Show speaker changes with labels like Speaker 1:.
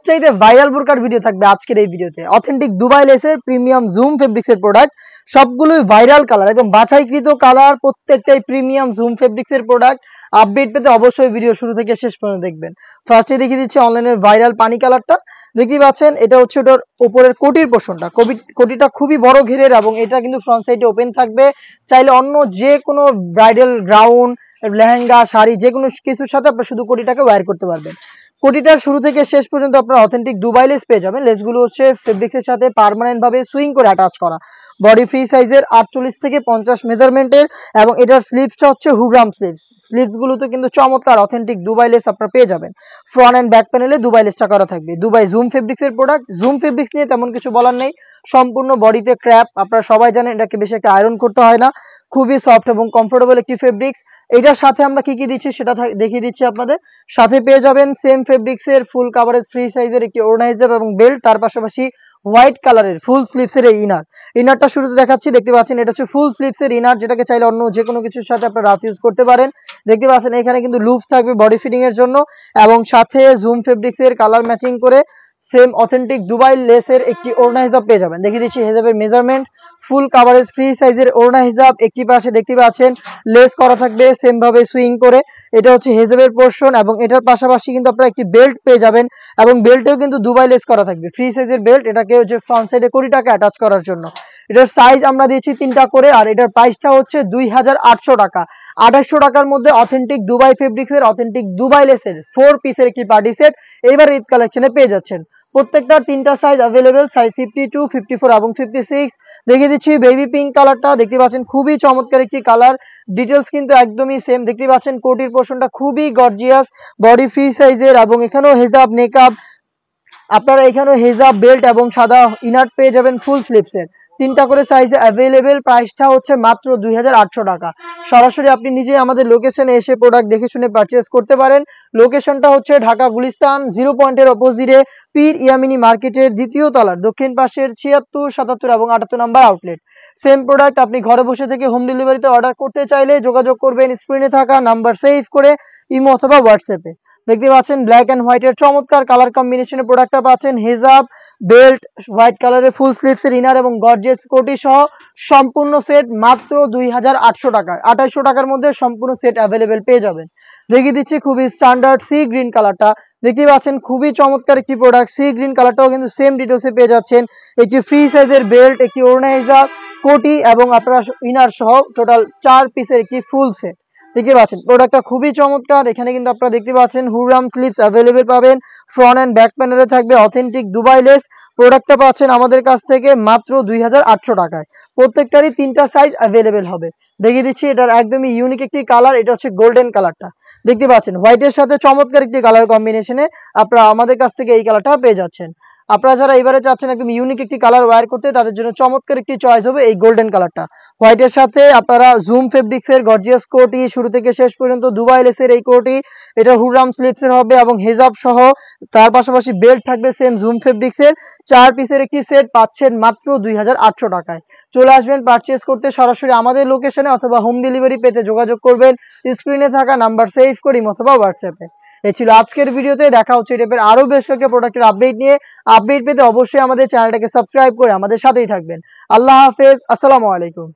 Speaker 1: সবচাইতে ভাইরাল বোরকার ভিডিও থাকবে আজকের এই ভিডিওতে। অথেন্টিক দুবাই লেসের প্রিমিয়াম জুম ফেব্রিক্সের প্রোডাক্ট, সবগুলোই ভাইরাল কালার, একদম বাছাইকৃত কালার, প্রত্যেকটাই প্রিমিয়াম জুম ফেব্রিক্সের প্রোডাক্ট। আপডেট পেতে অবশ্যই ভিডিও শুরু থেকে শেষ পর্যন্ত দেখবেন। ফার্স্টে দেখিয়ে দিচ্ছি অনলাইনের ভাইরাল পানি কালারটা। দেখতেই পাচ্ছেন এটা হচ্ছে ওটার উপরের কোটির পোর্শনটা। কোটিটা খুবই বড় ঘেরের এবং এটা কিন্তু ফ্রন্ট সাইডে ওপেন থাকবে। চাইলে অন্য যে কোনো ব্রাইডাল গাউন, লেহেঙ্গা, শাড়ি যে কোনো কিছুর সাথে আপনারা শুধু কোটিটাকে ওয়্যার করতে পারবেন। কোটিটার শুরু থেকে শেষ পর্যন্ত আপনারা অথেন্টিক দুবাই লেস পেয়ে যাবেন। লেসগুলো হচ্ছে ফেব্রিক্সের সাথে পার্মানেন্ট ভাবে সুইং করে অ্যাটাচ করা। বডি ফ্রি সাইজের 48 থেকে 50 মেজারমেন্টের এবং এটার স্লিভসটা হচ্ছে হুগ্রাম স্লিভস। স্লিভসগুলোতে কিন্তু চমৎকার অথেন্টিক দুবাই লেস আপনারা পেয়ে যাবেন। ফ্রন্ট এন্ড ব্যাক প্যানেলে দুবাই লেসটা করা থাকবে। দুবাই জুম ফেব্রিক্সের প্রোডাক্ট। জুম ফেব্রিক্স নিয়ে তেমন কিছু বলার নেই, সম্পূর্ণ বডিতে ক্র্যাপ। আপনারা সবাই জানেন এটাকে বেশি একটা আয়রন করতে হয় না, খুবই সফট এবং কমফোর্টেবল একটি ফেব্রিক্স। এটার সাথে আমরা কি কি দিচ্ছি সেটা দেখিয়ে দিচ্ছি আপনাদের। সাথে পেয়ে যাবেন সেম ফেব্রিক্সের ফুল কাভারেজ ফ্রি সাইজের একটি ওড়না হিজাব এবং বেল্ট, তার পাশাপাশি হোয়াইট কালারের ফুল স্লিভসের এই ইনারটা শুরুতে দেখাচ্ছি। দেখতে পাচ্ছেন এটা হচ্ছে ফুল স্লিভসের ইনার, যেটাকে চাইলে অন্য যে কোনো কিছুর সাথে আপনারা রাফ ইউজ করতে পারেন। দেখতে পাচ্ছেন এখানে কিন্তু লুপ থাকবে বডি ফিটিং এর জন্য এবং সাথে জুম ফেব্রিক্সের কালার ম্যাচিং করে সেম অথেন্টিক দুবাই লেসের একটি ওড়না হিজাব পেয়ে যাবেন। দেখিয়ে দিচ্ছি হিজাবের মেজারমেন্ট, ফুল কাভারেজ ফ্রি সাইজের ওড়না হিজাব। একটি পাশে দেখতে পাচ্ছেন লেস করা থাকবে সেম ভাবে সুইং করে, এটা হচ্ছে হিজাবের পোর্শন এবং এটার পাশাপাশি কিন্তু আপনারা একটি বেল্ট পেয়ে যাবেন এবং বেল্টেও কিন্তু দুবাই লেস করা থাকবে, ফ্রি সাইজের বেল্ট। এটাকে হচ্ছে ফ্রন্ট সাইডে কোটিটাকে অ্যাটাচ করার জন্য। এটার সাইজ আমরা দিয়েছি 3টা করে আর এটার প্রাইসটা হচ্ছে 2800 টাকা। 2800 টাকার মধ্যে অথেন্টিক দুবাই ফেব্রিক্সের অথেন্টিক দুবাই লেসের 4 পিসের একটি পার্টি সেট এইবার ঈদ কালেকশনে পেয়ে যাচ্ছেন। প্রত্যেকটার 3টা সাইজ अवेलेबल, সাইজ 52, 54 এবং 56। দেখিয়ে দিচ্ছি বেবি পিঙ্ক কালারটা। দেখতে পাচ্ছেন খুবই চমৎকার একটি কালার, ডিটেলস কিন্তু একদমই সেম। দেখতে পাচ্ছেন কোটির পোর্শনটা খুবই গর্জিয়াস, বডি ফ্রি সাইজের এবং এখানেও হিজাব নেকআপ, আপনারা এখানেও হিজাব বেল্ট এবং সাদা ইনার পেয়ে যাবেন ফুল স্লিভসের। 3টা করে সাইজে অ্যাভেলেবেল। প্রাইসটা হচ্ছে মাত্র 2800 টাকা। সরাসরি আপনি নিজে আমাদের লোকেশনে এসে প্রোডাক্ট দেখে শুনে পারচেজ করতে পারেন। লোকেশনটা হচ্ছে ঢাকা গুলিস্তান 0 পয়েন্টের অপোজিটে পীর ইয়ামিনী মার্কেটের 2য় তলার দক্ষিণ পাশের 76, 77 এবং 78 নাম্বার আউটলেট। সেম প্রোডাক্ট আপনি ঘরে বসে থেকে হোম ডেলিভারিতে অর্ডার করতে চাইলে যোগাযোগ করবেন স্ক্রিনে থাকা নাম্বার সেভ করে ইমো অথবা হোয়াটসঅ্যাপে। দেখতে পাচ্ছেন ব্ল্যাক এন্ড হোয়াইটের চমৎকার কালার কম্বিনেশনের প্রোডাক্টটা পাচ্ছেন। হিজাব, বেল্ট, হোয়াইট কালারের ফুল স্লিভসের ইনার এবং গর্জিয়াস কোটি সহ সম্পূর্ণ সেট মাত্র 2800 টাকায়। 2800 টাকার মধ্যে সম্পূর্ণ সেট অ্যাভেলেবেল পেয়ে যাবেন। দেখিয়ে দিচ্ছি খুবই স্ট্যান্ডার্ড সি গ্রিন কালারটা। দেখতে পাচ্ছেন খুবই চমৎকার একটি প্রোডাক্ট। সি গ্রিন কালারটাও কিন্তু সেম ডিটেলসে পেয়ে যাচ্ছেন। একটি ফ্রি সাইজের বেল্ট, একটি ওড়না হিজাব, কোটি এবং আপনারা ইনার সহ টোটাল 4 পিসের একটি ফুল সেট। দেখতে পাচ্ছেন প্রোডাক্টটা খুবই চমৎকার। এখানে কিন্তু আপনারা দেখতে পাচ্ছেন হুরাম স্লিভস অ্যাভেলেবেল পাবেন। ফ্রন্ট এন্ড ব্যাক প্যানেলে থাকবে অথেন্টিক দুবাই লেস। প্রোডাক্টটা পাচ্ছেন আমাদের কাছ থেকে মাত্র 2800 টাকায়। প্রত্যেকটারই 3টা সাইজ অ্যাভেলেবেল হবে। দেখিয়ে দিচ্ছি এটার একদমই ইউনিক একটি কালার, এটা হচ্ছে গোল্ডেন কালারটা। দেখতে পাচ্ছেন হোয়াইটের সাথে চমৎকার একটি কালার কম্বিনেশনে আপনারা আমাদের কাছ থেকে এই কালারটা পেয়ে যাচ্ছেন। আপনারা যারা এবারে চাচ্ছেন একদম ইউনিক একটি কালার ওয়্যার করতে, তাদের জন্য চমৎকার একটি চয়েস হবে এই গোল্ডেন কালারটা। হোয়াইটের সাথে আপনারা জুম ফেব্রিক্সের গর্জিয়াস কোটি, শুরু থেকে শেষ পর্যন্ত দুবাই লেসের এই কোটি, এটা হুরাম স্লিভসের হবে এবং হিজাব সহ তার পাশাপাশি বেল্ট থাকবে সেম জুম ফেব্রিক্সের। 4 পিসের একটি সেট পাচ্ছেন মাত্র 2800 টাকায়। চলে আসবেন পারচেজ করতে সরাসরি আমাদের লোকেশনে অথবা হোম ডেলিভারি পেতে যোগাযোগ করবেন স্ক্রিনে থাকা নাম্বার সেভ করি অথবা হোয়াটসঅ্যাপে। এই ছিল আজকের ভিডিওতে। দেখা হচ্ছে এই টাইপের আরো বেশ কয়েকটা প্রোডাক্টের আপডেট নিয়ে। আপডেট পেতে অবশ্যই আমাদের চ্যানেলটাকে সাবস্ক্রাইব করে আমাদের সাথেই থাকবেন। আল্লাহ হাফেজ, আসসালামু আলাইকুম।